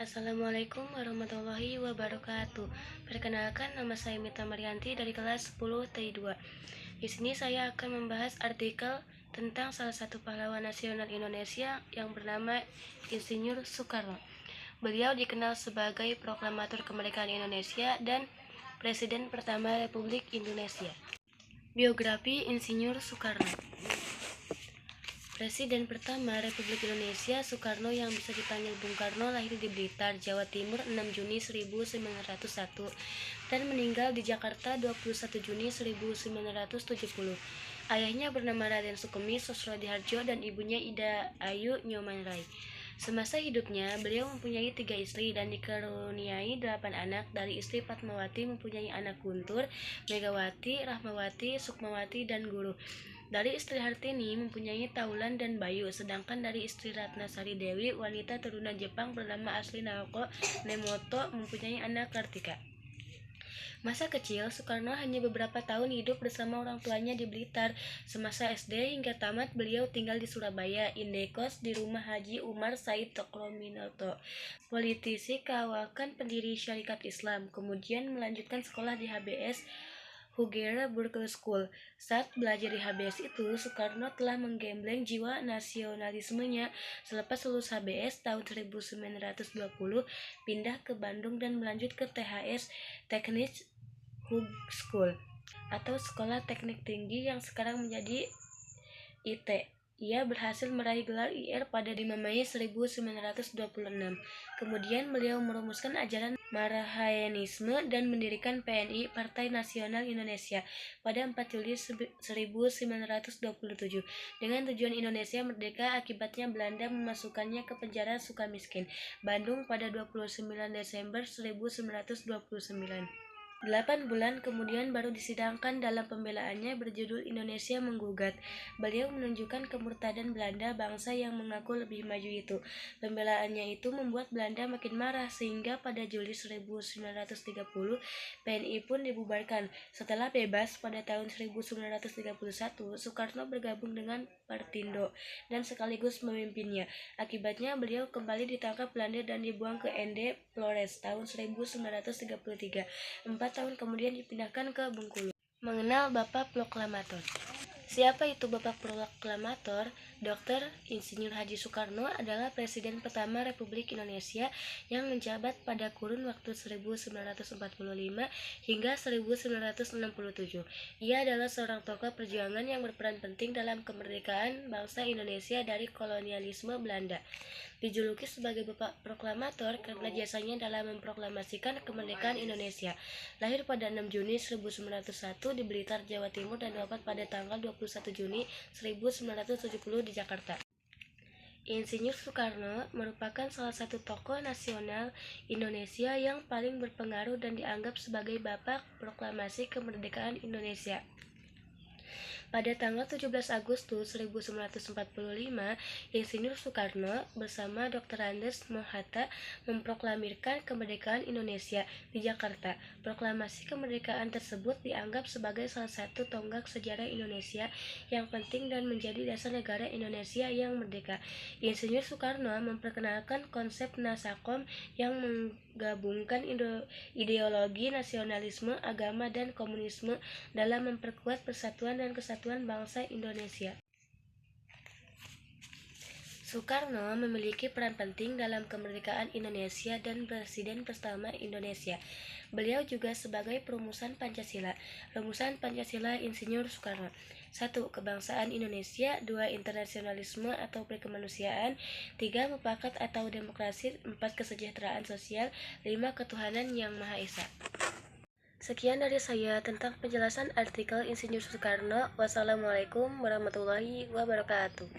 Assalamualaikum warahmatullahi wabarakatuh. Perkenalkan, nama saya Mita Marianti dari kelas 10 T2. Di sini saya akan membahas artikel tentang salah satu pahlawan nasional Indonesia yang bernama Insinyur Soekarno. Beliau dikenal sebagai proklamator kemerdekaan Indonesia dan Presiden pertama Republik Indonesia. Biografi Insinyur Soekarno. Presiden pertama Republik Indonesia Soekarno yang bisa dipanggil Bung Karno lahir di Blitar, Jawa Timur 6 Juni 1901 dan meninggal di Jakarta 21 Juni 1970. Ayahnya bernama Raden Sukemi Sosrodihardjo dan ibunya Ida Ayu Nyoman-Rai. Semasa hidupnya, beliau mempunyai 3 istri dan dikaruniai 8 anak. Dari istri Fatmawati mempunyai anak Guntur, Megawati, Rahmawati, Sukmawati, dan Guru. Dari istri Hartini mempunyai Taulan dan Bayu, sedangkan dari istri Ratnasari Dewi, wanita turunan Jepang bernama Asli Naoko Nemoto, mempunyai anak Kartika. Masa kecil, Soekarno hanya beberapa tahun hidup bersama orang tuanya di Blitar. Semasa SD hingga tamat, beliau tinggal di Surabaya, indekos di rumah Haji Umar Said Tokroaminoto, politisi keawakan pendiri Syarikat Islam. Kemudian melanjutkan sekolah di HBS Hugera Burger School. Saat belajar di HBS itu, Soekarno telah menggembleng jiwa nasionalismenya. Selepas lulus HBS tahun 1920, pindah ke Bandung dan melanjut ke THS Technics Hugh School atau Sekolah Teknik Tinggi yang sekarang menjadi IT. Ia berhasil meraih gelar IR pada 5 Mei 1926. Kemudian beliau merumuskan ajaran Marahaenisme dan mendirikan PNI, Partai Nasional Indonesia, pada 4 Juli 1927 dengan tujuan Indonesia merdeka. Akibatnya Belanda memasukkannya ke penjara Sukamiskin, Bandung pada 29 Desember 1929. 8 bulan kemudian baru disidangkan dalam pembelaannya berjudul Indonesia Menggugat. Beliau menunjukkan kemurtadan Belanda, bangsa yang mengaku lebih maju itu. Pembelaannya itu membuat Belanda makin marah sehingga pada Juli 1930 PNI pun dibubarkan. Setelah bebas pada tahun 1931, Soekarno bergabung dengan Partindo dan sekaligus memimpinnya. Akibatnya beliau kembali ditangkap Belanda dan dibuang ke ND Flores tahun 1933. 4 tahun kemudian dipindahkan ke Bengkulu. Mengenal Bapak Proklamator. Siapa itu Bapak Proklamator? Dr. Insinyur Haji Soekarno adalah Presiden pertama Republik Indonesia yang menjabat pada kurun waktu 1945 hingga 1967. Ia adalah seorang tokoh perjuangan yang berperan penting dalam kemerdekaan bangsa Indonesia dari kolonialisme Belanda. Dijuluki sebagai Bapak Proklamator karena jasanya dalam memproklamasikan kemerdekaan Indonesia. Lahir pada 6 Juni 1901 di Blitar, Jawa Timur dan wafat pada tanggal 21 Juni 1970 di Jakarta. Insinyur Soekarno merupakan salah satu tokoh nasional Indonesia yang paling berpengaruh dan dianggap sebagai Bapak Proklamasi Kemerdekaan Indonesia. Pada tanggal 17 Agustus 1945, Insinyur Soekarno bersama Dr. Andes Mohatta memproklamirkan kemerdekaan Indonesia di Jakarta. Proklamasi kemerdekaan tersebut dianggap sebagai salah satu tonggak sejarah Indonesia yang penting dan menjadi dasar negara Indonesia yang merdeka. Insinyur Soekarno memperkenalkan konsep Nasakom yang menggabungkan ideologi nasionalisme, agama, dan komunisme dalam memperkuat persatuan dan kesatuan bangsa Indonesia. Soekarno memiliki peran penting dalam kemerdekaan Indonesia dan Presiden pertama Indonesia. Beliau juga sebagai perumusan Pancasila. Rumusan Pancasila Insinyur Soekarno: 1. Kebangsaan Indonesia. 2. Internasionalisme atau perkemanusiaan. 3. Mufakat atau demokrasi. 4. Kesejahteraan sosial. 5. Ketuhanan yang Maha Esa. Sekian dari saya tentang penjelasan artikel Insinyur Soekarno. Wassalamualaikum warahmatullahi wabarakatuh.